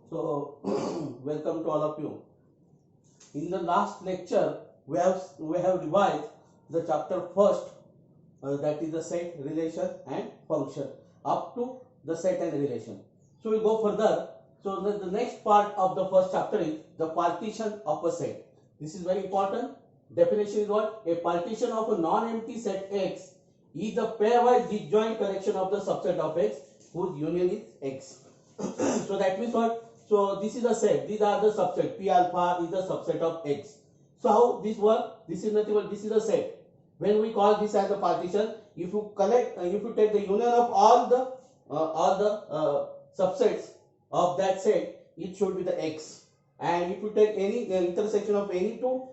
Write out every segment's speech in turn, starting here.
So welcome to all of you. In the last lecture, we have revised the chapter first, that is the set, relation, and function, up to the set and relation. So we go further. So the next part of the first chapter is the partition of a set. This is very important. Definition is what? A partition of a non-empty set X is the pairwise disjoint collection of the subset of X whose union is X. So that means what? So this is a set. These are the subset. P alpha is the subset of X. So how this work? This is nothing but this is a set. When we call this as a partition, if you take the union of all the subsets of that set, it should be the X. And if you take any intersection of any two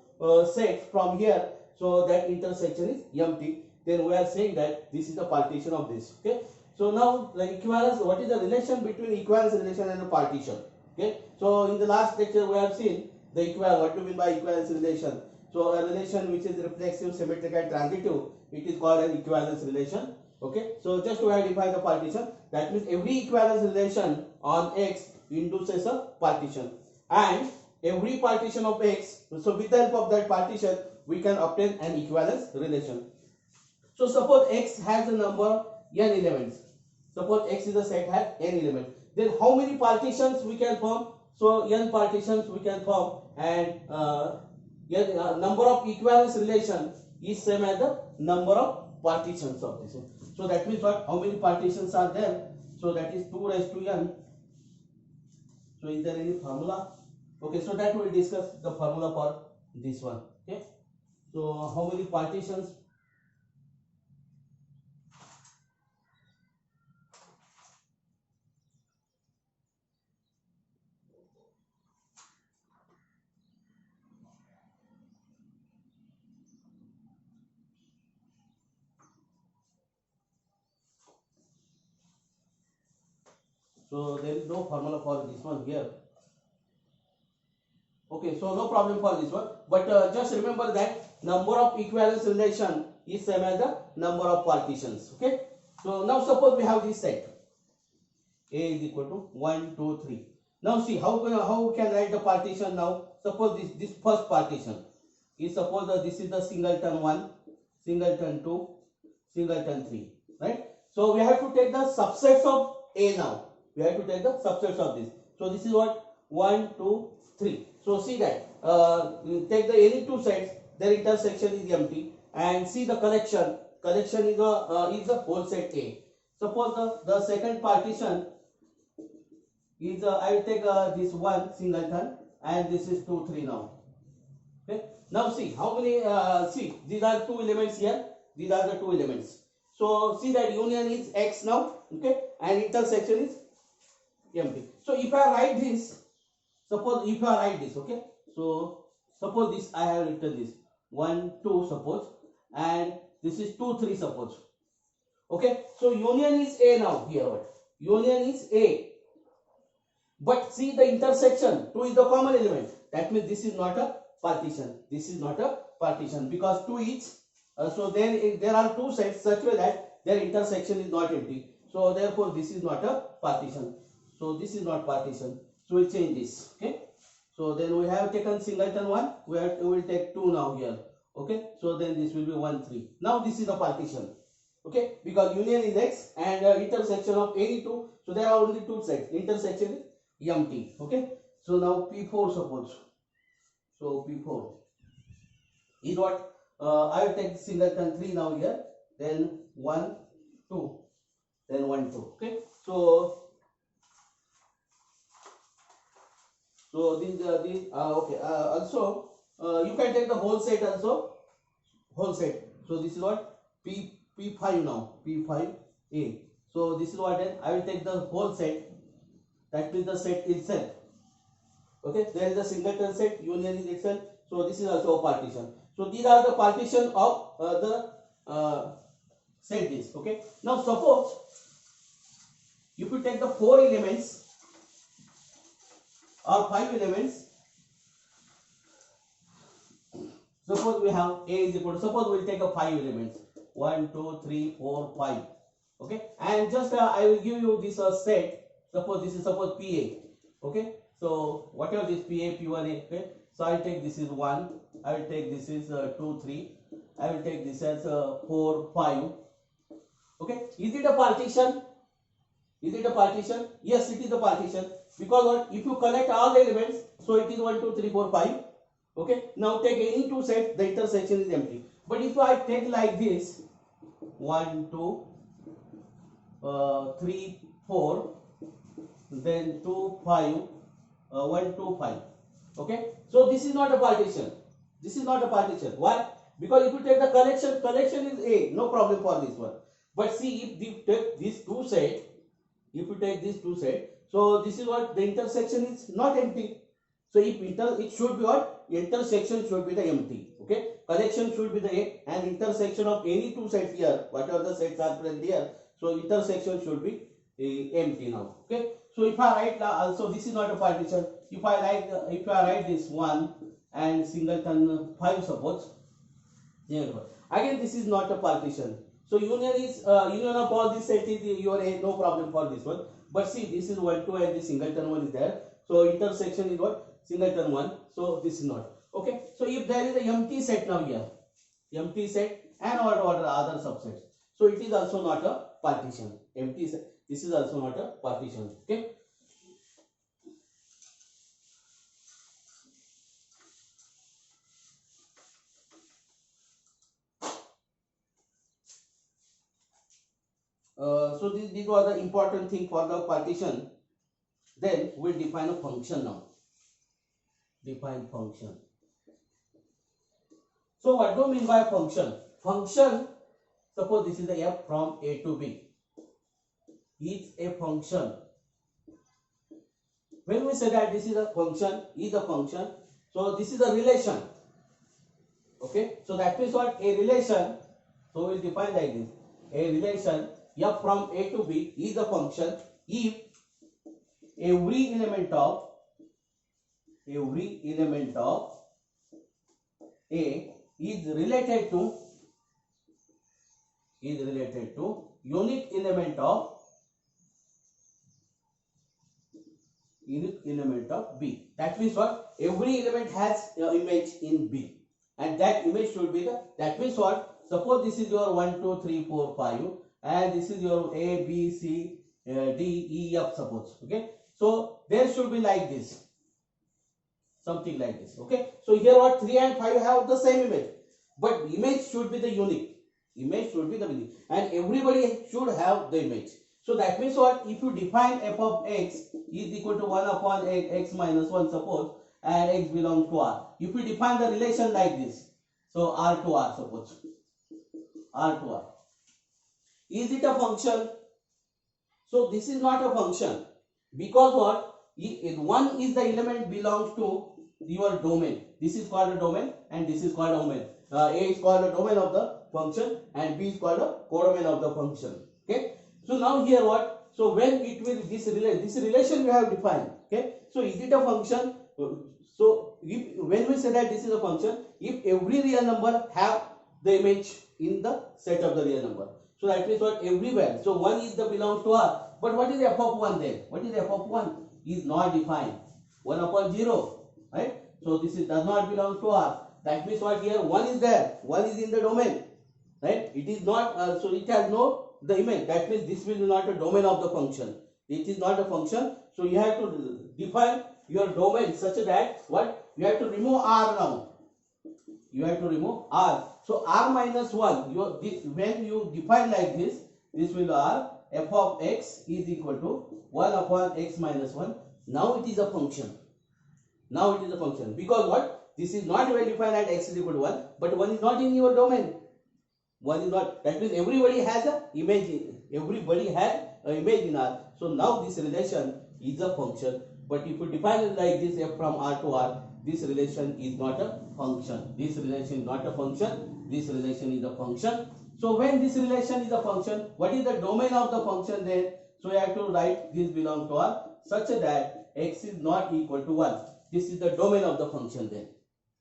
sets from here, so that intersection is empty. Then we are saying that this is the partition of this. Okay. So now the equivalence. What is the relation between equivalence relation and a partition? Okay. So in the last lecture we have seen the equivalence. What do you mean by equivalence relation? So a relation which is reflexive, symmetric, and transitive, it is called an equivalence relation. Okay. So just to identify the partition, that means every equivalence relation on X induces a partition, and every partition of X. So with the help of that partition, we can obtain an equivalence relation. So suppose X has a number n elements. Suppose X is a set has n elements. Then how many partitions we can form? So n partitions we can form, and number of equivalence relation is same as the number of partitions of this. So that means what? How many partitions are there? So that is 2 raised to n. So is there any formula? Okay, so that we will discuss the formula for this one. Okay, so how many partitions? So there is no formula for this one here. Okay, so no problem for this one. But just remember that number of equivalence relation is same as the number of partitions. Okay. So now suppose we have this set. A is equal to 1, 2, 3. Now see how we can write the partition now. Suppose this first partition is, suppose that this is the singleton 1, singleton 2, singleton 3. Right. So we have to take the subsets of A now. We have to take the subsets of this. So this is what? 1, 2, 3. So see that take the any two sets, their intersection is empty, and see the collection. Collection is the whole set A. Suppose the second partition is I will take this one singleton, and this is 2, 3 now. Okay. Now see how many. See, these are two elements here. These are the two elements. So see that union is X now. Okay, and intersection is empty. So if I write this, suppose if I write this, okay, so suppose this I have written this 1, 2 suppose, and this is 2, 3 suppose. Okay, so union is A now here. What? Union is A, but see the intersection 2 is the common element. That means this is not a partition. This is not a partition because 2 is so then there are two sets such way that their intersection is not empty. So therefore this is not a partition. So this is not partition. So we change this. Okay. So then we have taken singleton 1. We will take 2 now here. Okay. So then this will be 1, 3. Now this is a partition. Okay. Because union is X and intersection of any two. So there are only two sets. Intersection is empty. Okay. So now P4 suppose. So P4 is what? I will take singleton 3 now here. Then 1, 2. Then 1, 2. Okay. So these okay. Also you can take the whole set also. Whole set. So this is what? P5 now. P5A. So this is what then I will take the whole set. That means the set itself. Okay. There is a singleton set. Union is itself. So this is also a partition. So these are the partition of the set this. Okay. Now suppose if you take the 4 elements or 5 elements, suppose we have A is equal to, suppose we will take a 5 elements 1, 2, 3, 4, 5. Okay, and just I will give you this set. Suppose this is PA. Okay, So whatever this PA, P1A, okay. So I'll take this is 1, I will take this is 2, 3, I will take this as 4, 5. Okay, is it a partition? Is it a partition? Yes, it is a partition. Because what? If you collect all the elements, so it is 1, 2, 3, 4, 5. Okay, now take any two sets, the intersection is empty. But if I take like this, 1, 2, 3, 4, then 2, 5, 1, 2, 5. Okay, so this is not a partition. This is not a partition. Why? Because if you take the collection is A, no problem for this one. But see, if you take these two sets, if you take these two sets, so this is what the intersection is not empty. So if it should be what? Intersection should be the empty. Okay, collection should be the A, and intersection of any two sets here, whatever the sets are present here, so intersection should be empty now. Okay, so if I write also this is not a partition. If I write this 1 and singleton 5, suppose, again this is not a partition. So union of all these sets is your A, no problem for this one. But see, this is 1, 2, and the singleton 1 is there. So intersection is what? Singleton 1. So this is not. Okay. So if there is a empty set now here, empty set and or other subsets, so it is also not a partition. Empty set. This is also not a partition. Okay. So this was the important thing for the partition. Then we'll define a function now. Define function. So what do you mean by function? Function, suppose this is the f from A to B. Is a function. When we say that this is a function, so this is a relation. Okay, so that means what? A relation. So we'll define like this. A relation f from A to B is a function if every element of A is related to unique element of B. That means what? Every element has an image in B, and that image should be that means what? Suppose this is your 1, 2, 3, 4, 5, and this is your A, B, C, D, E, F, suppose. Okay, so there should be like this, something like this. Okay, so here what? 3 and 5 have the same image, but image should be the unique. Image should be the unique, and everybody should have the image. So that means what? If you define f of x is equal to 1 upon x minus 1, suppose, and x belongs to R. If you define the relation like this, so R to R, suppose, R to R. Is it a function? So this is not a function, because what? If one is the element belongs to your domain. This is called a domain, and this is called a domain. A is called a domain of the function, and B is called a codomain of the function. Okay. So now here what? So when it will this relation we have defined. Okay. So is it a function? So when we say that this is a function, if every real number have the image in the set of the real number, so that means what? Everywhere. So 1 is the belongs to R. But what is f of 1 then? What is f of 1? Is not defined. 1 upon 0. Right? So this does not belong to R. That means what? Here 1 is there. 1 is in the domain. Right? It is not, so it has no the image. That means this will be not a domain of the function. It is not a function. So you have to define your domain such that what? You have to remove R now. You have to remove R. So R minus 1, when you define like this, this will R f of x is equal to 1 upon x minus 1. Now it is a function. Now it is a function. Because what? This is not well defined at x is equal to 1, but 1 is not in your domain. 1 is not. That means everybody has an image. Everybody has an image in R. So now this relation is a function. But if you define it like this, f from R to R, this relation is not a function. This relation is not a function. This relation is a function. So when this relation is a function, what is the domain of the function then? So you have to write this belongs to R such that x is not equal to 1. This is the domain of the function then.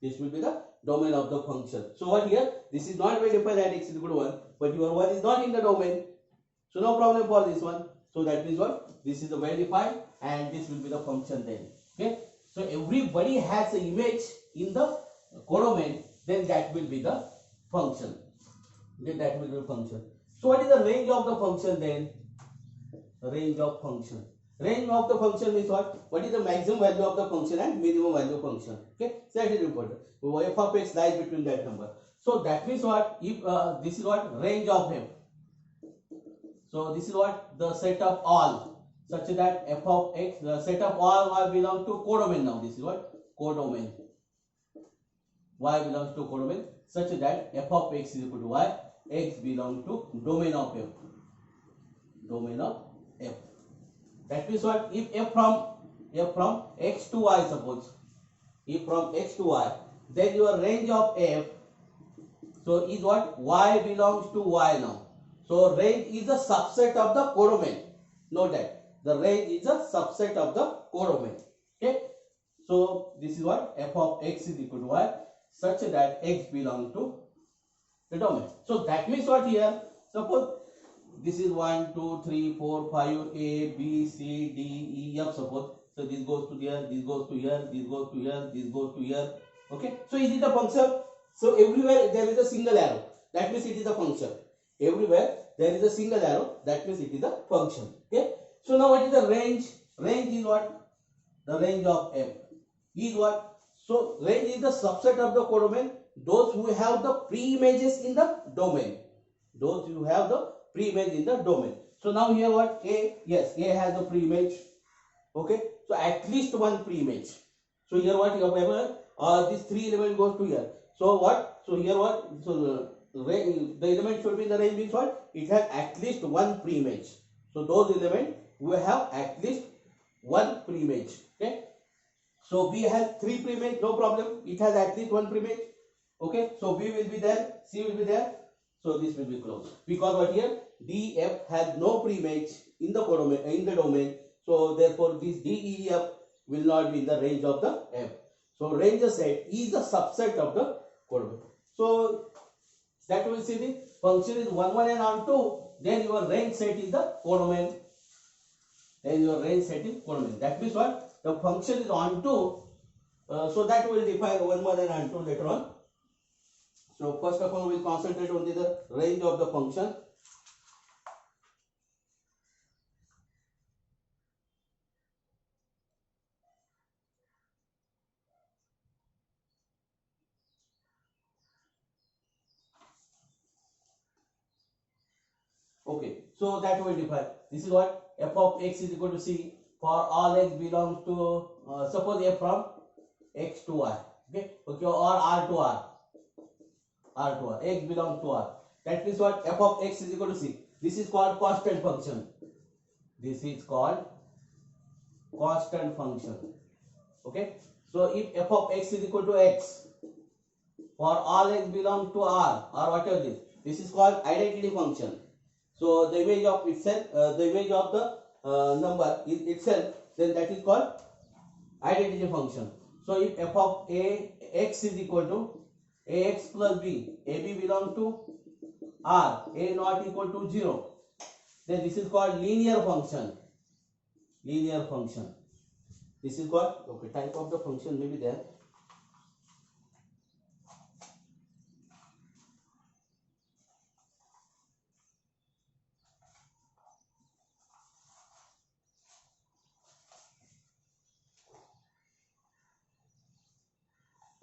This will be the domain of the function. So what here? This is not well defined at x is equal to 1, but your 1 is not in the domain. So no problem for this one. So that means what? This is the well defined, and this will be the function then. Okay, so everybody has an image in the codomain, then that will be the function. Then that will be the function. So what is the range of the function then? Range of function. Range of the function means what? What is the maximum value of the function and minimum value function? Okay, so that is important. So f of x lies between that number. So that means what? If this is what range of f. So this is what the set of all, such that f of x, the set of all y belongs to codomain. Now this is what codomain. Y belongs to codomain such that f of x is equal to y. X belongs to domain of f. Domain of f. That means what? If f from x to y, suppose if from x to y, then your range of f, so is what? Y belongs to y now. So range is a subset of the codomain. Note that the range is a subset of the codomain. Okay. So this is what? F of x is equal to y such that x belongs to the domain. So that means what here? Suppose this is 1, 2, 3, 4, 5, A, B, C, D, E, F, suppose. So this goes to here, this goes to here, this goes to here, this goes to here. Okay. So is it a function? So everywhere there is a single arrow. That means it is a function. Everywhere there is a single arrow. That means it is a function. Okay. So now what is the range? Range is what? The range of f is what? So range is the subset of the codomain. Those who have the pre-images in the domain. Those who have the pre-image in the domain. So now here what? A, yes, A has a pre-image. Okay. So at least one pre-image. So here what? This 3 element goes to here. So what? So here what? So the element should be in the range means what? It has at least one pre-image. So those elements who have at least one pre-image. Okay. So B has 3 pre-image, no problem. It has at least one pre-image. Okay. So B will be there, C will be there. So this will be closed. Because what here? D, F has no pre-image in the domain. So therefore this D, E, F will not be in the range of the F. So range set is a subset of the codomain. So that will see the function is 1, 1 and on 2. Then your range set is the codomain. Then your range set is codomain. That means what? The function is on 2. So that will define 1, 1 and on 2 later on. So first of all we will concentrate on the range of the function. Okay, so that will define. This is what? F of x is equal to c for all x belongs to suppose f from x to y. Okay, okay, or r to r. R to r. X belongs to r. That means what? F of x is equal to c. This is called constant function. This is called constant function. Okay. So if f of x is equal to x for all x belongs to r or whatever this is called identity function. So the image of itself, the image of the number is itself, then that is called identity function. So if f of x is equal to ax plus b, ab belongs to r, a not equal to 0, then this is called linear function. Linear function. This is called, okay, type of the function may be there.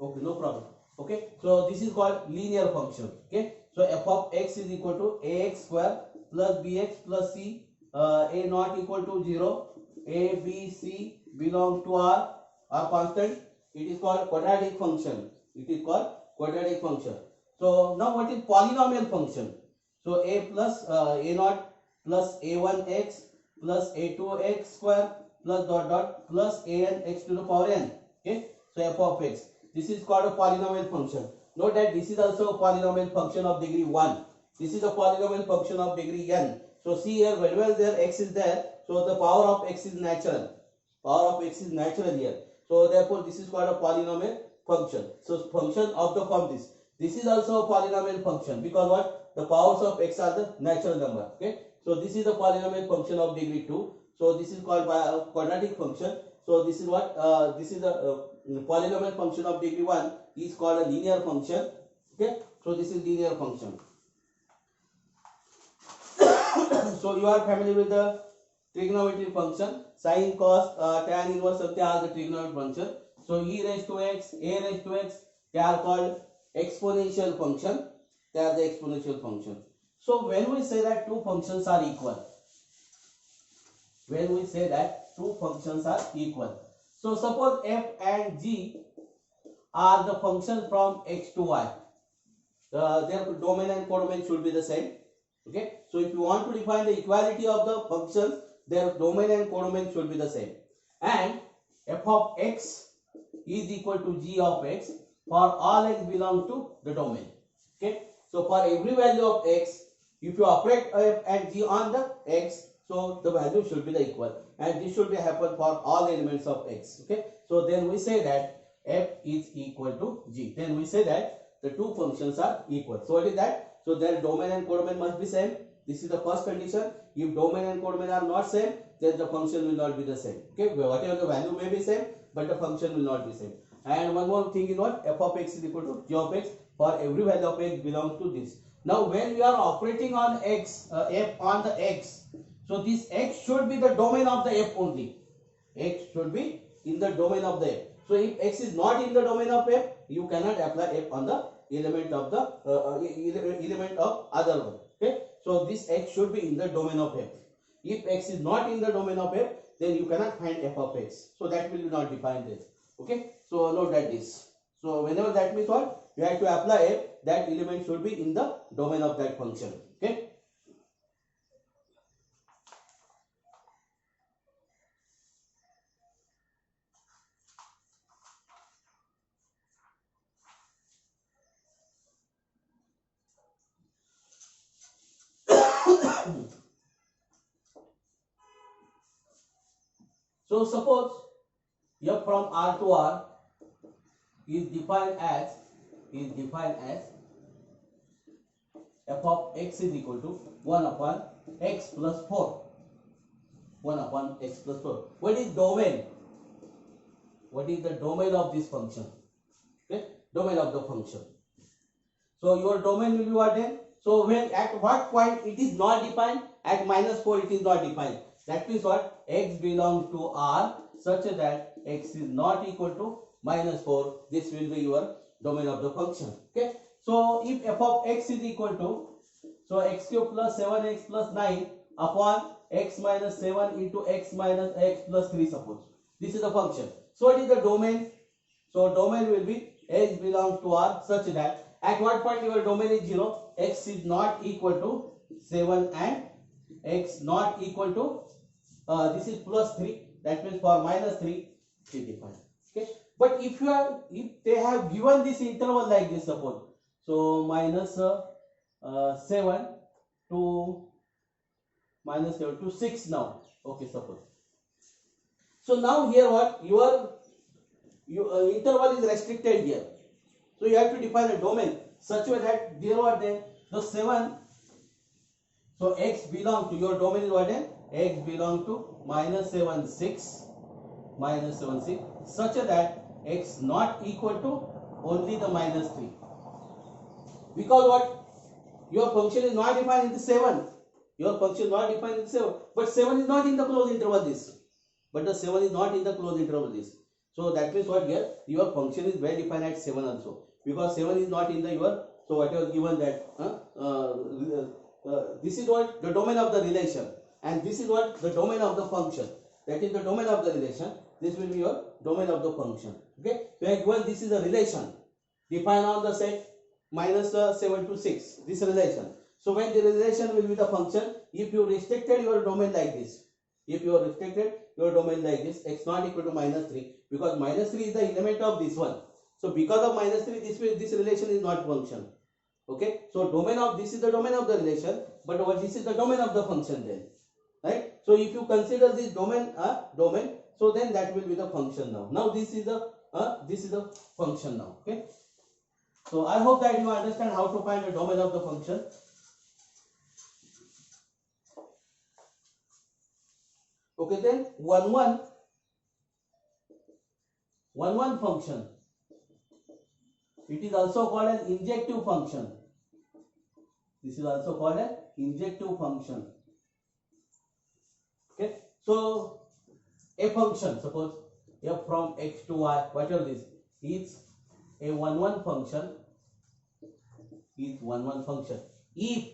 Okay, no problem. Okay, so this is called linear function. Okay, so f of x is equal to ax square plus bx plus c, a not equal to 0, a, b, c belong to r are constant. It is called quadratic function. It is called quadratic function. So now what is polynomial function? So a plus a naught plus a1x plus a2x square plus dot dot plus an x to the power n. Okay, so f of x. This is called a polynomial function. Note that this is also a polynomial function of degree 1. This is a polynomial function of degree n. So see here, whenever there x is there, so the power of x is natural. Power of x is natural here. So therefore this is called a polynomial function. So function of the form this. This is also a polynomial function because what? The powers of x are the natural number. Okay. So this is the polynomial function of degree 2. So this is called by a quadratic function. So this is what this is a polynomial function of degree 1 is called a linear function. Okay, so this is linear function. So you are familiar with the trigonometric function, sine, cos, tan, inverse, they are the trigonometric function. So e raised to x, a raised to x, they are called exponential function. They are the exponential function. So when we say that two functions are equal, so suppose f and g are the functions from x to y. Their domain and codomain should be the same. Okay, so if you want to define the equality of the functions, their domain and codomain should be the same. And f of x is equal to g of x for all x belong to the domain. Okay, so for every value of x, if you operate f and g on the x, so the value should be the equal, and this should be happen for all elements of x. Okay, so then we say that f is equal to g. Then we say that the two functions are equal. So what is that? So their domain and codomain must be same. This is the first condition. If domain and codomain are not same, then the function will not be the same. Okay, whatever the value may be same, but the function will not be same. And one more thing is what? F of x is equal to g of x for every value of x belongs to this. Now when we are operating on x, f on the x, so this x should be the domain of the f only. X should be in the domain of the f. So if x is not in the domain of f, you cannot apply f on the element of the element of other one. Okay, so this x should be in the domain of f. If x is not in the domain of f, then you cannot find f of x. So that will be not defined there. Okay, so note that this. So whenever that means what, you have to apply f, that element should be in the domain of that function. Okay. So suppose f from R to R is defined as f of x is equal to 1 upon x plus 4. 1 upon x plus 4. What is domain? What is the domain of this function? Okay, domain of the function. So your domain will be what then? So when at what point it is not defined? At -4 it is not defined. That means what? X belongs to R such that x is not equal to -4. This will be your domain of the function. Okay. So if f of x is equal to, so x cube plus 7x plus 9 upon x minus 7 into x minus x plus 3 suppose. This is the function. So what is the domain? So domain will be x belongs to R such that at what point your domain is 0, x is not equal to 7 and x not equal to this is plus 3, that means for -3 is defined. Okay, but if they have given this interval like this, suppose, so minus 7 to -7 to 6 now. Okay, suppose. So now here what your interval is restricted here. So you have to define a domain such way that there what then the 7. So x belong to your domain is what then? X belong to -7 6 such that x not equal to only the -3, because what, your function is not defined in the 7. Your function is not defined in 7, but 7 is not in the closed interval this. But the 7 is not in the closed interval this. So that means what here, your function is well defined at 7 also, because 7 is not in the your. So whatever given that this is what the domain of the relation, and this is what the domain of the function. That is the domain of the relation. This will be your domain of the function. Okay, when this is a relation defined on the set -7 to 6, this relation. So when the relation will be the function, if you restricted your domain like this, if you restricted your domain like this, x not equal to -3, because -3 is the element of this one. So because of -3, this relation is not function. Okay, so domain of this is the domain of the relation, but what this is the domain of the function then, right? So if you consider this domain domain, so then that will be the function now. Now this is the function now. Okay, so I hope that you understand how to find the domain of the function. Okay, then 1 1 one function. It is also called an injective function. This is also called an injective function. Okay, so a function, suppose f from x to y, whatever this is a one function, is one function. If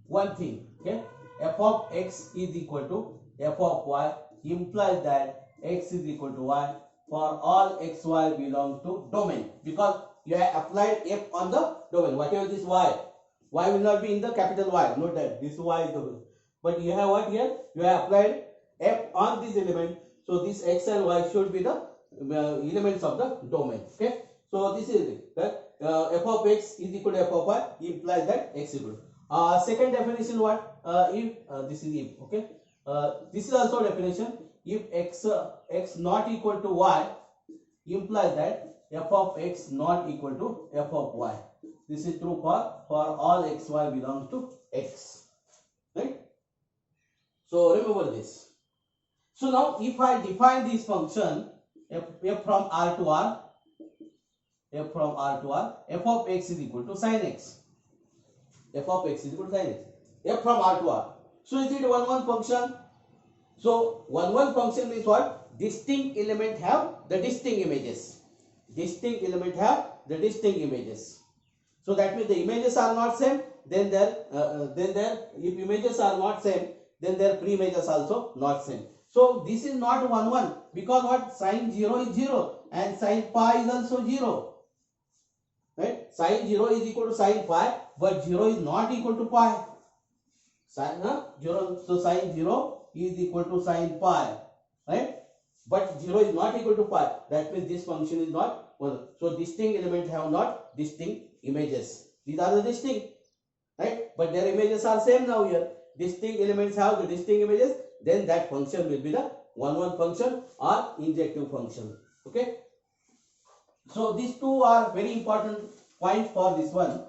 one thing, okay, f of x is equal to f of y implies that x is equal to y for all x y belong to domain, because you have applied f on the domain. Whatever this y will not be in the capital Y. Note that this y is the, but you have what here? You have applied f on this element, so this x and y should be the elements of the domain. Okay, so this is it, that f of x is equal to f of y implies that x is equal to. Second definition, what? If this is if, okay, this is also definition. If x not equal to y implies that f of x not equal to f of y. This is true for all x y belongs to x, right? So remember this. So now if I define this function f from R to R, f of x is equal to sin x. F of x is equal to sin x. F from R to R. So is it one function? So one function means what? Distinct element have the distinct images. Distinct element have the distinct images. So that means the images are not same. Then if images are not same, then their pre-images also not same. So this is not 1 because what? Sin 0 is 0 and sin pi is also 0. Right? Sin 0 is equal to sin pi, but 0 is not equal to pi. Sin 0, so sin 0 is equal to sin pi, right? But 0 is not equal to pi. That means this function is not 1. So distinct elements have not distinct images. These are the distinct, right? But their images are same now here. Distinct elements have the distinct images. Then that function will be the one function or injective function. Okay. So these two are very important points for this one.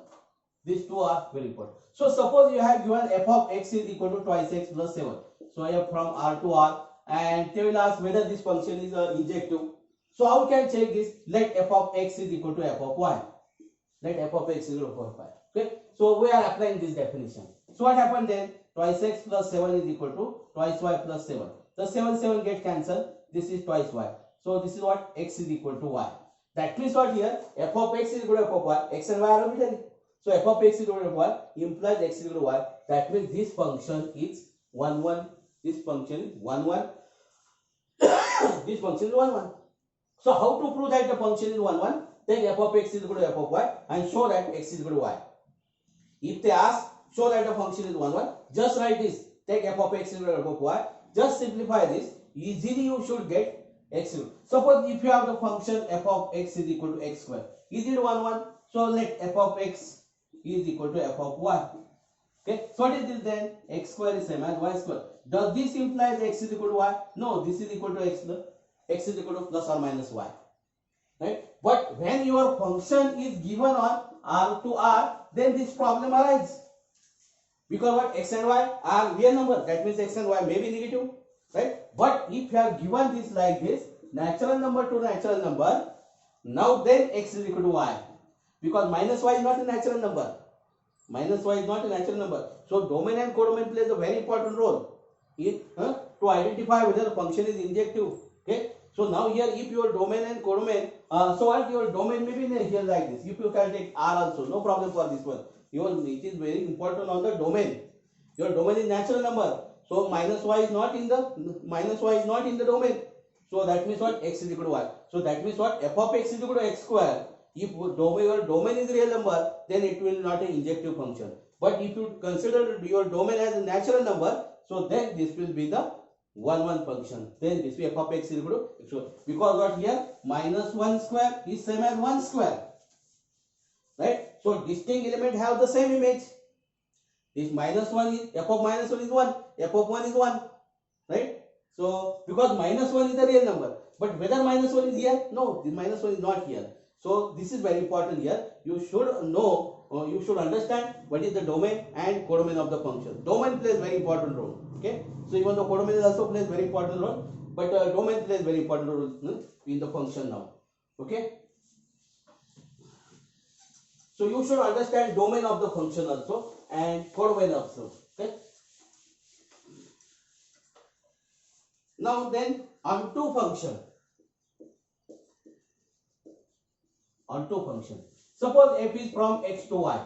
These two are very important. So suppose you have given f of x is equal to twice x plus 7. So I have from R to R, and they will ask whether this function is injective. So how we can check this? Let f of x is equal to f of y. Let f of x is equal to f of y. Okay. So we are applying this definition. So what happened then? Twice x plus 7 is equal to twice y plus 7. The 7 get cancelled. This is twice y. So this is what? X is equal to y. That means what here? F of x is equal to f of y. X and y are arbitrary. So f of x is equal to f of y implies x is equal to y. That means this function is 1. This function is 1. This function is 1. So how to prove that the function is 1? Take f of x is equal to f of y and show that x is equal to y. If they ask, show that the function is 1, just write this. Take f of x is equal to f of y. Just simplify this. Easily you should get x. Suppose if you have the function f of x is equal to x square. Is it 1? So let f of x is equal to f of y. Okay. So what is this then? X square is same as y square. Does this imply x is equal to y? No. This is equal to x. X is equal to plus or minus y. Right. But when your function is given on R to R, then this problem arises. Because what? X and y are real number. That means x and y may be negative. Right. But if you have given this like this, natural number to natural number, now then x is equal to y. Because minus y is not a natural number. Minus y is not a natural number. So domain and codomain plays a very important role to identify whether the function is injective. Okay. So now here if your domain and codomain, so what your domain may be here like this. If you can take R also, no problem for this one. It is very important on the domain. Your domain is natural number. So minus y is not in the domain. So that means what? X is equal to y. So that means what? F of x is equal to x square. If your domain is real number, then it will not an injective function. But if you consider your domain as a natural number, so then this will be the 1 function. Then this will f of x is equal to x square. Because what here? Minus 1 square is same as 1 square. Right? So distinct element have the same image. This minus 1 is, f of minus 1 is 1. F of 1 is 1. Right? So because minus 1 is the real number. But whether minus 1 is here? No, this minus 1 is not here. So this is very important here. You should know, you should understand what is the domain and codomain of the function. Domain plays very important role. Okay. So even though codomain also plays very important role, but domain plays very important role in the function now. Okay. So you should understand domain of the function also and codomain also. Okay. Now then onto function. Onto function. Suppose f is from x to y.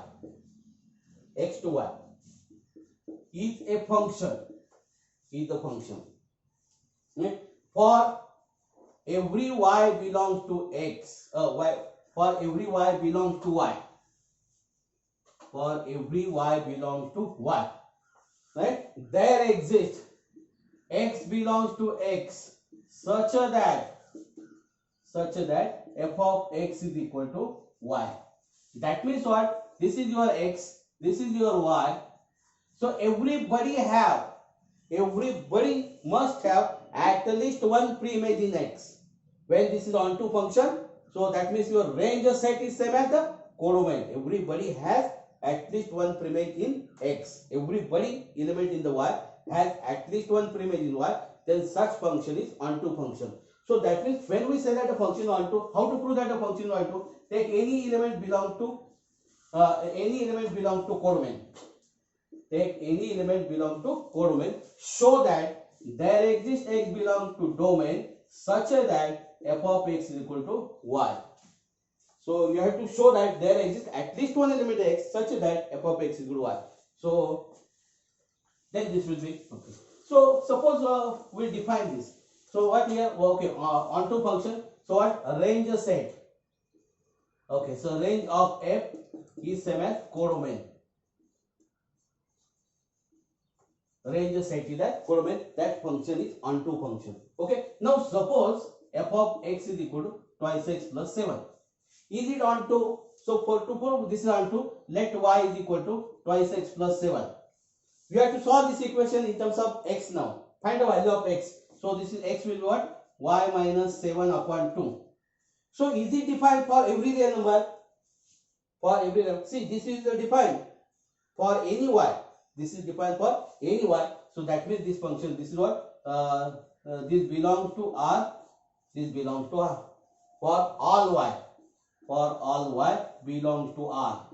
X to y is a function. Is the function. Okay. For every y belongs to x. For every y belongs to y. For every y belongs to y. Right? There exists x belongs to x such that f of x is equal to y. That means what? This is your x, this is your y. So everybody must have at least one preimage in x. When this is onto function, so that means your range of set is same as the codomain. Everybody has at least one preimage in x. Everybody element in the y has at least one preimage in y. Then such function is onto function. So that means when we say that a function onto, how to prove that a function onto? Take any element belong to codomain. Take any element belong to codomain. Show that there exists x belong to domain such that f of x is equal to y. So you have to show that there exists at least one element x such that f of x is equal to y. So then this will be okay. So suppose we define this. So what here? Okay, onto function. So what? Range a set. Okay, so range of f is same as codomain. Range a set is that codomain. That function is onto function. Okay. Now suppose f of x is equal to twice x plus 7. Is it onto? So to prove this is onto, let y is equal to twice x plus 7. We have to solve this equation in terms of x now. Find the value of x. So this is x will be what? Y minus 7 upon 2. So is it defined for every real number? For every number. See, this is defined for any y. This is defined for any y. So that means this function, this is what? This belongs to R. This belongs to R. For all y. For all y belongs to R.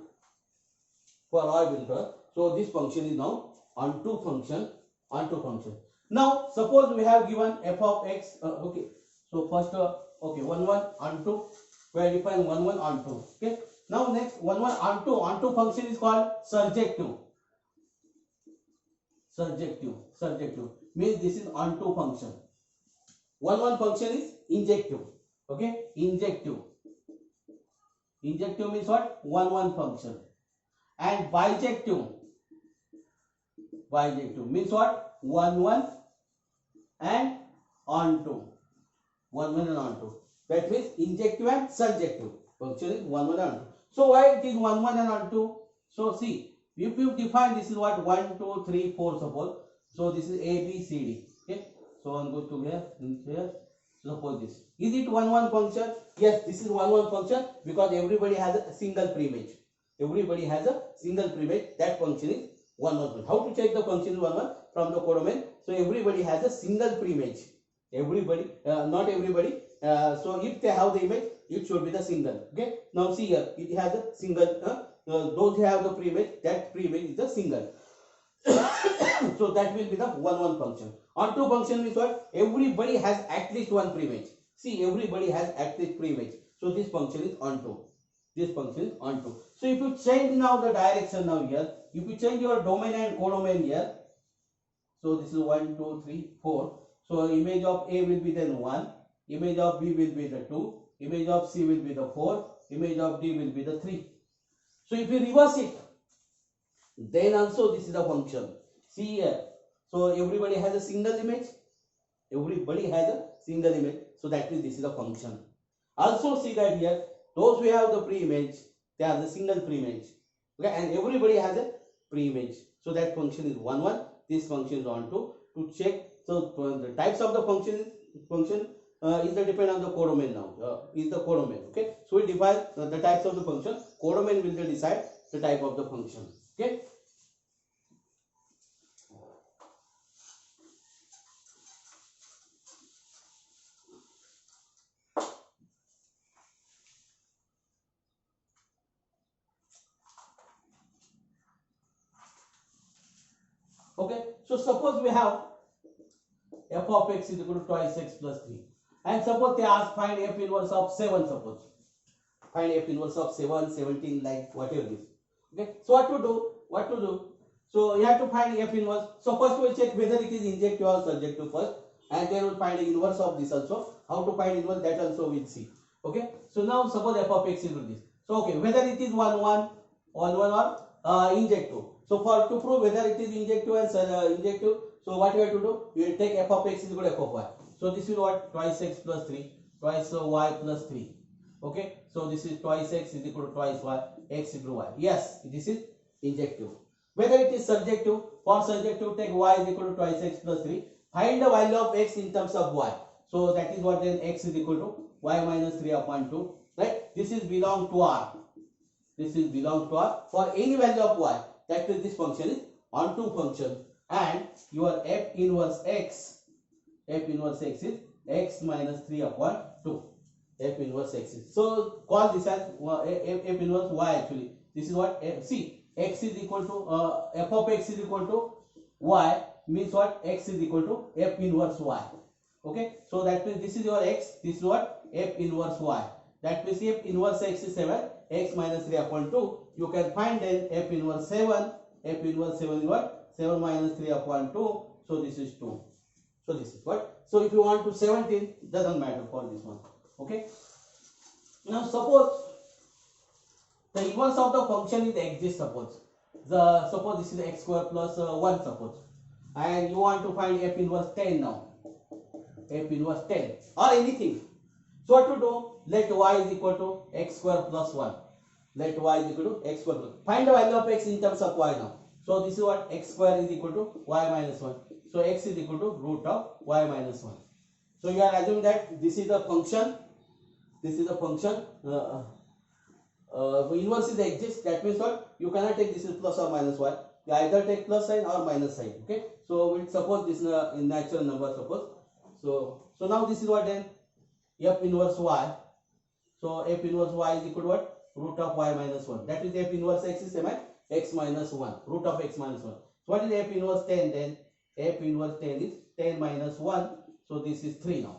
For all belongs to R. So this function is now onto function. Onto function. Now suppose we have given f of x. Okay. So first, okay, 1 1 onto. We have defined 1 1 onto. Okay. Now next 1 1 onto. Onto function is called surjective. Surjective means this is onto function. 1 1 function is injective. Okay. Injective means what? 1 1 function. And bijective means what? 1 1 and onto. 1 1 and onto. That means injective and surjective function is 1 1 and onto. So why it is 1 1 and onto? So see, if you define this is what? 1 2 3 4 suppose. So this is A B C D. Okay. So one go to here. Suppose this. Is it 1 1 function? Yes, this is 1 1 function because everybody has a single preimage. Everybody has a single preimage. That function is 1 1. How to check the function is 1 1 from the codomain? So everybody has a single preimage. Everybody, not everybody. So if they have the image, it should be the single. Okay. Now see here, it has a single. Those who have the preimage, that preimage is the single. So that will be the 1 1 function. Onto function means what? Everybody has at least one preimage. See, everybody has at least preimage. So this function is onto. This function is onto. So if you change now the direction now here, if you change your domain and codomain here, so this is 1 2 3 4. So image of A will be then 1, image of B will be the 2, image of C will be the 4, image of D will be the 3. So if you reverse it, then also this is the function. See here. So everybody has a single image. Everybody has a single image. So that means this is the function. Also see that here, those who have the preimage, they have the single preimage. Okay, and everybody has a preimage. So that function is 1 1. This function is onto. To check, so the types of the function is the depend on the codomain now. Is the codomain. Okay. So we define the types of the function. Codomain will decide the type of the function. Okay. Okay, so suppose we have f of x is equal to twice x plus 3, and suppose they ask find f inverse of 7. Suppose find f inverse of 7, 17, like whatever it is. Okay, so what to do? So you have to find f inverse. So first we'll check whether it is injective or surjective first, and then we'll find the inverse of this also. How to find inverse, that also we'll see. Okay, so now suppose f of x is equal to this. So okay, whether it is 1 1 or injective. So for to prove whether it is injective and injective, so what you have to do? You will take f of x is equal to f of y. So this is what? Twice x plus 3, twice y plus 3. Okay, so this is twice x is equal to twice y, x equal to y. Yes, this is injective. Whether it is surjective, for surjective take y is equal to twice x plus 3. Find the value of x in terms of y. So that is what, then x is equal to y minus 3 upon 2. Right? This is belong to R. This is belong to R for any value of y. That means this function is onto function, and your f inverse x is x minus 3 upon 2. F inverse x is, so call this as f inverse y. Actually this is what see, x is equal to f of x is equal to y, means what? X is equal to f inverse y. Okay, so that means this is your x, this is what? F inverse y. That means f inverse x is 7, x minus 3 upon 2. You can find then f inverse 7. F inverse 7 is what? 7 minus 3 upon 2. So this is 2. So this is what? So if you want to 17, doesn't matter for this one. Okay. Now suppose the inverse of the function is exists. Suppose this is x square plus 1. Suppose, and you want to find f inverse 10 now. F inverse 10 or anything. So what to do? Let y is equal to x square plus 1. Let y is equal to x square plus 1. Find the value of x in terms of y now. So this is what? X square is equal to y minus 1. So x is equal to root of y minus 1. So you are assuming that this is a function. This is a function. Inverse is exists. That means what? You cannot take this is plus or minus 1. You either take plus sign or minus sign. Okay. So we'll suppose this is a natural number. Suppose. So now this is what then? F inverse y. So f inverse y is equal to what? Root of y minus 1. That is f inverse x is same as x minus 1. Root of x minus 1. So what is f inverse 10 then? F inverse 10 is 10 minus 1. So this is 3 now.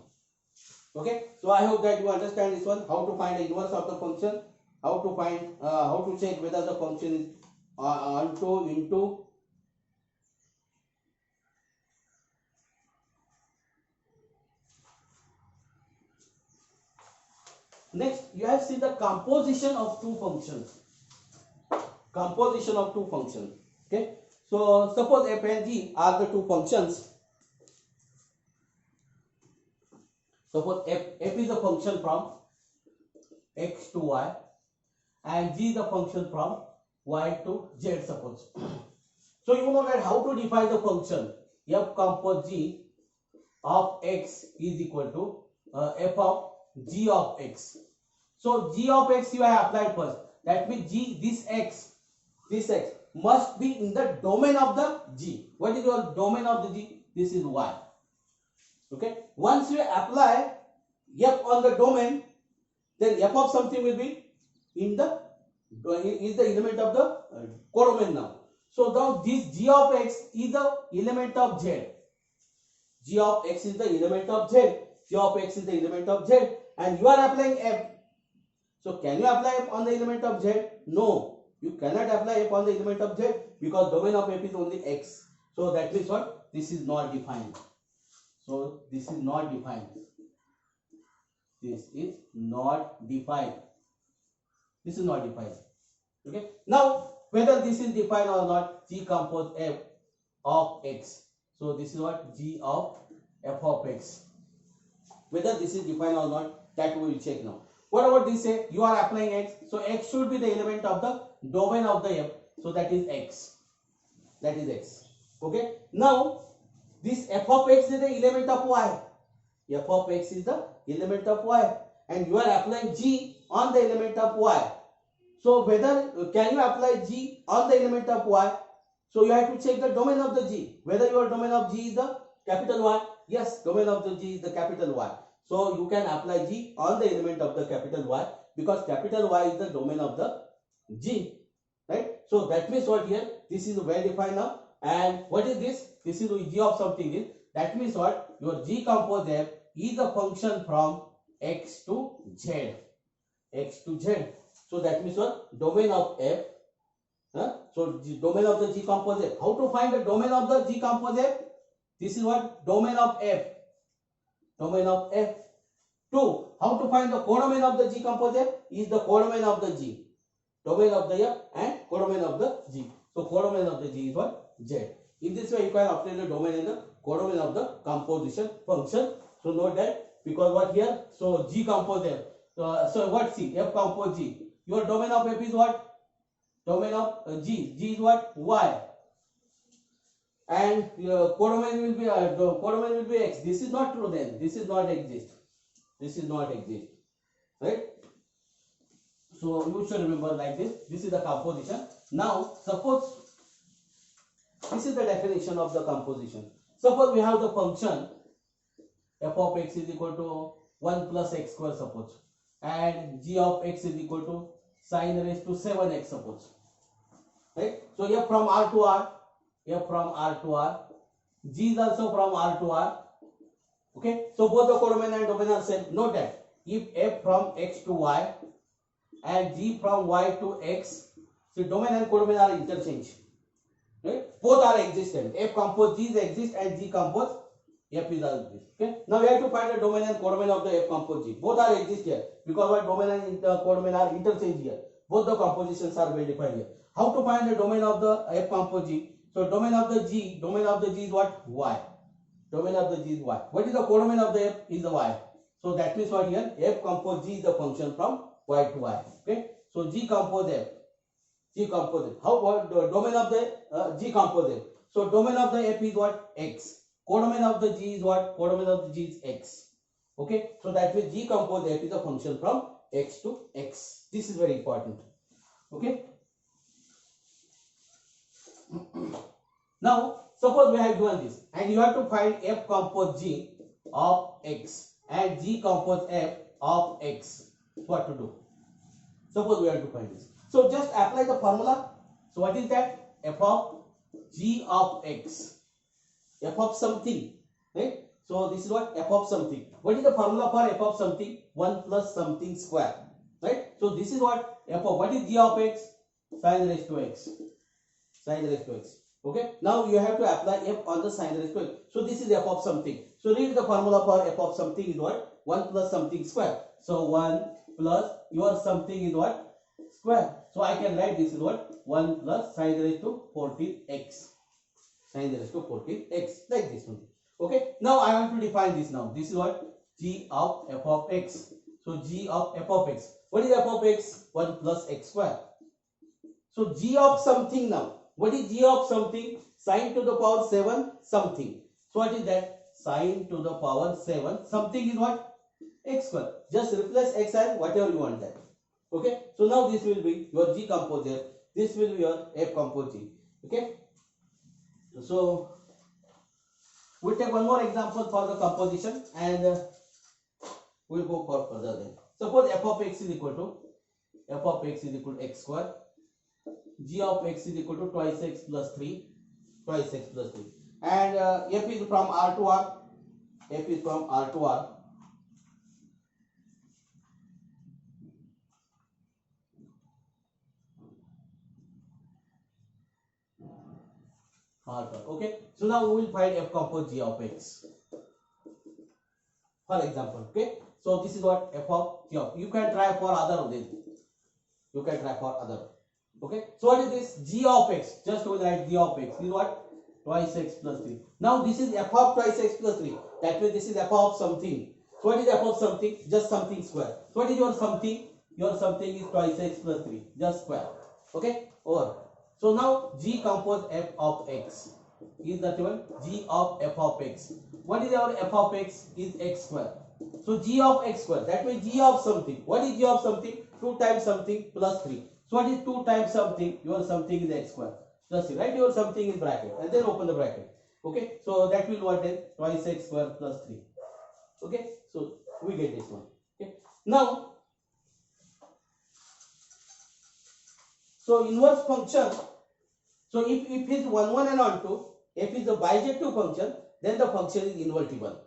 Okay. So I hope that you understand this one. How to find the inverse of the function. How to find, how to check whether the function is onto, into. Next, you have seen the composition of two functions. Composition of two functions. Okay. So suppose f and g are the two functions. Suppose f is a function from x to y, and g is a function from y to z. Suppose. So you know that how to define the function. F compose g of x is equal to f of g of x. So g of x you have applied first. That means g, this x must be in the domain of the g. What is your domain of the g? This is y. Okay. Once you apply f on the domain, then f of something will be in the is the element of the codomain now. So now this g of x is the element of z. G of x is the element of z. G of x is the element of z, and you are applying f. So can you apply f on the element of z? No, you cannot apply f on the element of z because domain of f is only x. So that means what? This is not defined. So this is not defined. This is not defined. This is not defined. Okay. Now whether this is defined or not, g compose f of x. So this is what? G of f of x. Whether this is defined or not, that we will check now. What about this say? You are applying x. So x should be the element of the domain of the f. So that is x. That is x. Okay. Now this f of x is the element of y. F of x is the element of y, and you are applying g on the element of y. So whether can you apply g on the element of y? So you have to check the domain of the g. Whether your domain of g is the capital Y. Yes, domain of the g is the capital Y. So you can apply g on the element of the capital Y because capital Y is the domain of the g. Right? So that means what here? This is well defined now. And what is this? This is g of something is. That means what? Your g compose f is a function from x to z. X to z. So that means what? Domain of f. So domain of the g compose f. How to find the domain of the g compose f? This is what? Domain of f. Domain of f. 2. How to find the codomain of the g compose f? Is the codomain of the g. Domain of the f and codomain of the g. So codomain of the g is what? Z. In this way you can obtain the domain and the codomain of the composition function. So note that, because what here? So g compose f. So what? C. F compose g. Your domain of f is what? Domain of g. G is what? Y. And codomain will be x. This is not true then. This is not exist. This is not exist. Right? So you should remember like this. This is the composition. Now suppose this is the definition of the composition. Suppose we have the function f of x is equal to 1 plus x square suppose, and g of x is equal to sin raised to 7x suppose. Right? So f from R to R, f from R to R, g is also from R to R. Okay? So both the codomain and domain are same. Note that if f from x to y and g from y to x, so domain and codomain are interchange. Right? Both are existent. F compose g is exist and g compose f is also exist. Okay? Now we have to find the domain and codomain of the f compose g. Both are exist here because what domain and codomain are interchange here. Both the compositions are well defined here. How to find the domain of the f compose g? So domain of the g is what? Y. Domain of the g is y. What is the codomain of the f? Is the y. So that means what here? F compose g is the function from y to y. Okay? So g compose f. G compose f. How what the domain of the g compose f? So domain of the f is what? X. Codomain of the g is what? Codomain of the g is x. Okay? So that means g compose f is a function from x to x. This is very important. Okay? Now suppose we have given this and you have to find f compose g of x and g compose f of x. What to do? Suppose we have to find this. So just apply the formula. So what is that? F of g of x. F of something. Right? So this is what? F of something. What is the formula for f of something? 1 plus something square. Right? So this is what? F of what is g of x? Sin raised to x. Sin raised to x. Okay? Now you have to apply f on the sin raised to x. So this is f of something. So read the formula for f of something is what? 1 plus something square. So 1 plus your something is what? Square. So I can write this is what? 1 plus sin raised to 14x. Sin raised to 14x. Like this one. Okay. Now I want to define this now. This is what? G of f of x. So g of f of x. What is f of x? 1 plus x square. So g of something now. What is g of something? Sin to the power 7 something. So what is that? Sin to the power 7 something is what? X square. Just replace x and whatever you want that. Okay. So now this will be your g compose f. This will be your f compose g. Okay. So we'll take one more example for the composition and we'll go for further then. Suppose f of x is equal to x square. G of x is equal to twice x plus 3. Twice x plus 3. And f is from R to R. F is from R to R. Okay. So now we will find f compose g of x. For example. Okay. So this is what f of g of. You can try for other then. You can try for other. Okay. So what is this? G of x. Just we write g of x. This is what? Twice x plus 3. Now this is f of twice x plus 3. That means this is f of something. So what is f of something? Just something square. So what is your something? Your something is twice x plus 3. Just square. Okay. Over. So now g compose f of x. Is that one? G of f of x. What is our f of x? Is x square. So g of x square. That means g of something. What is g of something? 2 times something plus 3. So what is 2 times something? Your something is x square. Just write your something in bracket and then open the bracket. Okay. So that will what then? Twice x square plus 3. Okay. So we get this one. Okay. Now, so inverse function. So if is 1 1 and on 2, f is a bijective function, then the function is invertible.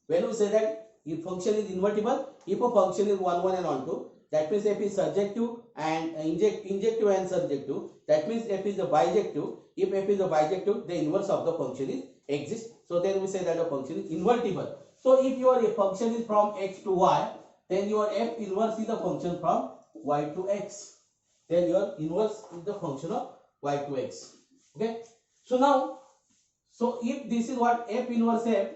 When we say that if function is invertible, if a function is 1 1 and on 2, that means f is surjective and injective and surjective. That means f is a bijective. If f is a bijective, the inverse of the function is exists. So then we say that the function is invertible. So if your function is from x to y, then your f inverse is the function from y to x. Then your inverse is the function of y to x. Okay. So now, so if this is what f inverse is,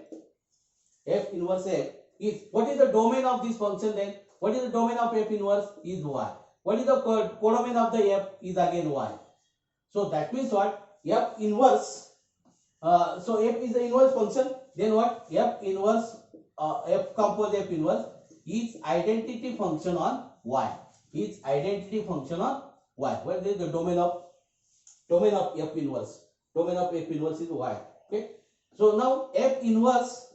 what is the domain of this function then? What is the domain of f inverse is y. What is the codomain of the f is again y. So that means what? F inverse, so f is the inverse function, then what? F inverse, f compose f inverse is identity function on y. Is identity function on y. What is the domain of f inverse? Domain of f inverse is y. Okay. So now f inverse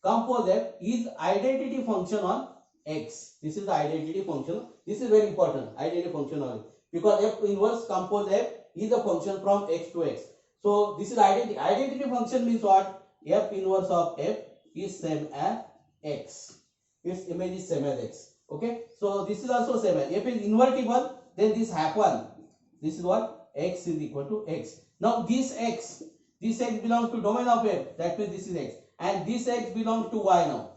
compose f is identity function on x. This is the identity function. This is very important. Identity function on it, because f inverse compose f is a function from x to x. So this is identity. Identity function means what? F inverse of f is same as x. Its image is same as x. Okay. So this is also same as f is invertible. Then this happen. This is what? X is equal to x. Now this x belongs to domain of f. That means this is x, and this x belongs to y now.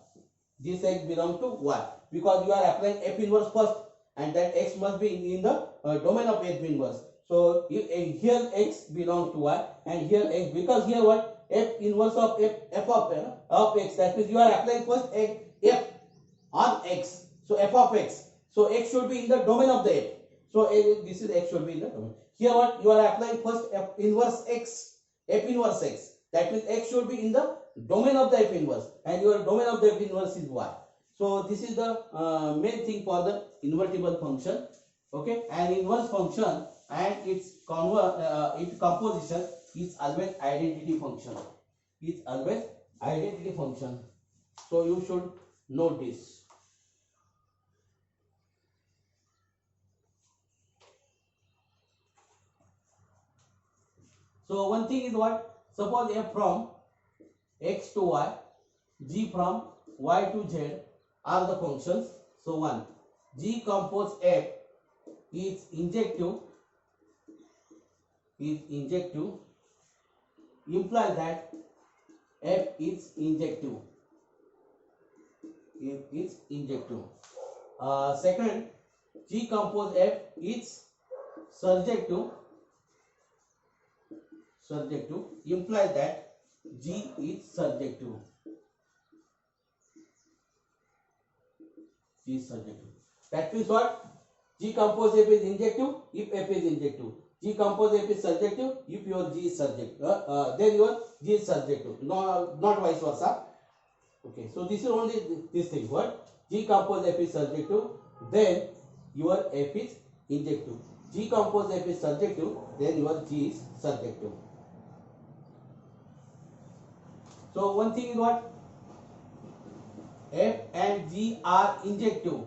This x belongs to y, because you are applying f inverse first, and that x must be in the domain of f inverse. So here x belongs to y, and here x, because here what? F inverse of f of x. That means you are applying first f on x. So f of x. So x should be in the domain of the f. So this is x should be in the domain. Here what? You are applying first f inverse x. F inverse x. That means x should be in the domain of the f inverse, and your domain of the f inverse is y. So this is the main thing for the invertible function. Okay, and inverse function and its composition is always identity function. It's always identity function. So you should note this. So one thing is what? Suppose f from x to y, g from y to z are the functions. So one, g compose f is injective, implies that f is injective. Second, g compose f is surjective, implies that g is surjective. That means what? G compose f is injective if f is injective. G compose f is surjective if your g is surjective. Then your g is surjective. No, not vice versa. Okay, so this is only this thing. What? G compose f is surjective, then your f is injective. G compose f is surjective, then your g is surjective. So one thing is what? F and g are injective.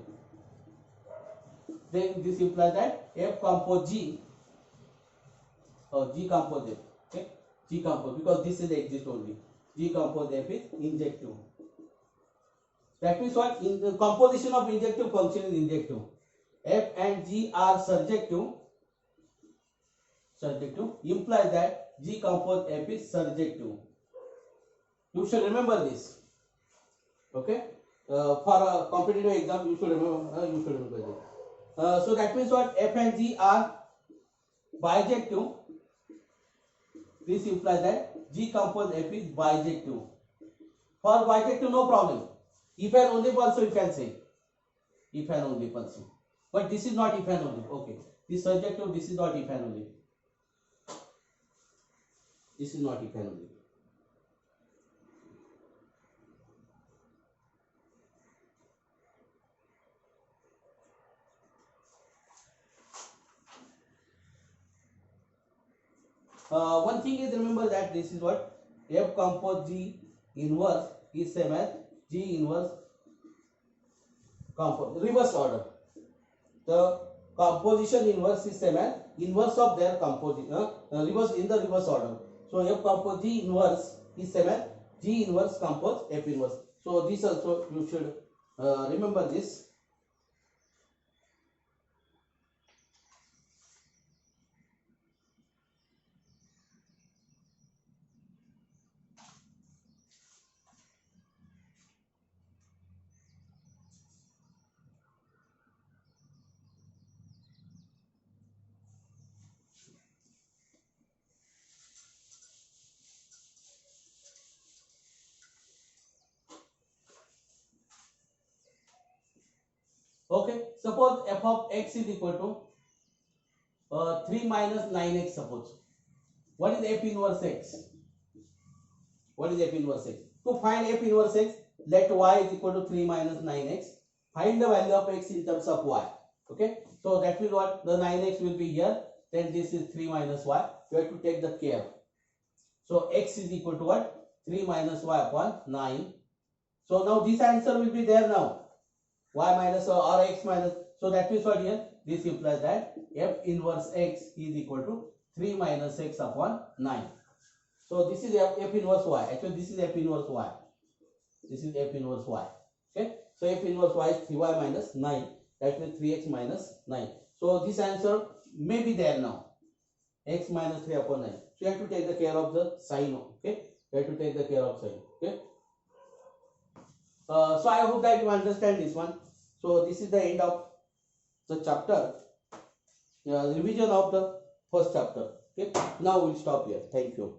Then this implies that f compose g, or g compose f. Okay, g compose, because this is exist only. G compose f is injective. That means what? In the composition of injective function is injective. F and g are surjective. Implies that g compose f is surjective. You should remember this. Okay, for a competitive exam, you should remember this. So that means what? F and g are bijective. This implies that g compose f is bijective. For bijective, no problem. If and only also you can say. If and only also. But this is not if and only. Okay. This surjective, this is not if and only. This is not if and only. One thing is, remember that this is what? F compose G inverse is same as G inverse compose. Reverse order. The composition inverse is same as inverse of their composition, reverse in the reverse order. So F compose G inverse is same as G inverse compose F inverse. So this also you should remember this. Okay, suppose f of x is equal to 3 minus 9x. Suppose what is f inverse x? What is f inverse x? To find f inverse x, let y is equal to 3 minus 9x. Find the value of x in terms of y. Okay, so that means what, the 9x will be here, then this is 3 minus y. You have to take the care. So x is equal to what? 3 minus y upon 9. So now this answer will be there now. Y minus or x minus. So that means what here? This implies that f inverse x is equal to 3 minus x upon 9. So this is f inverse y. Actually, this is f inverse y. This is f inverse y. Okay. So f inverse y is 3y minus 9. That means 3x minus 9. So this answer may be there now. X minus 3 upon 9. So you have to take the care of the sign. Okay. You have to take the care of sign. Okay. So I hope that you understand this one. So this is the end of the chapter, revision of the first chapter. Okay. Now we'll stop here. Thank you.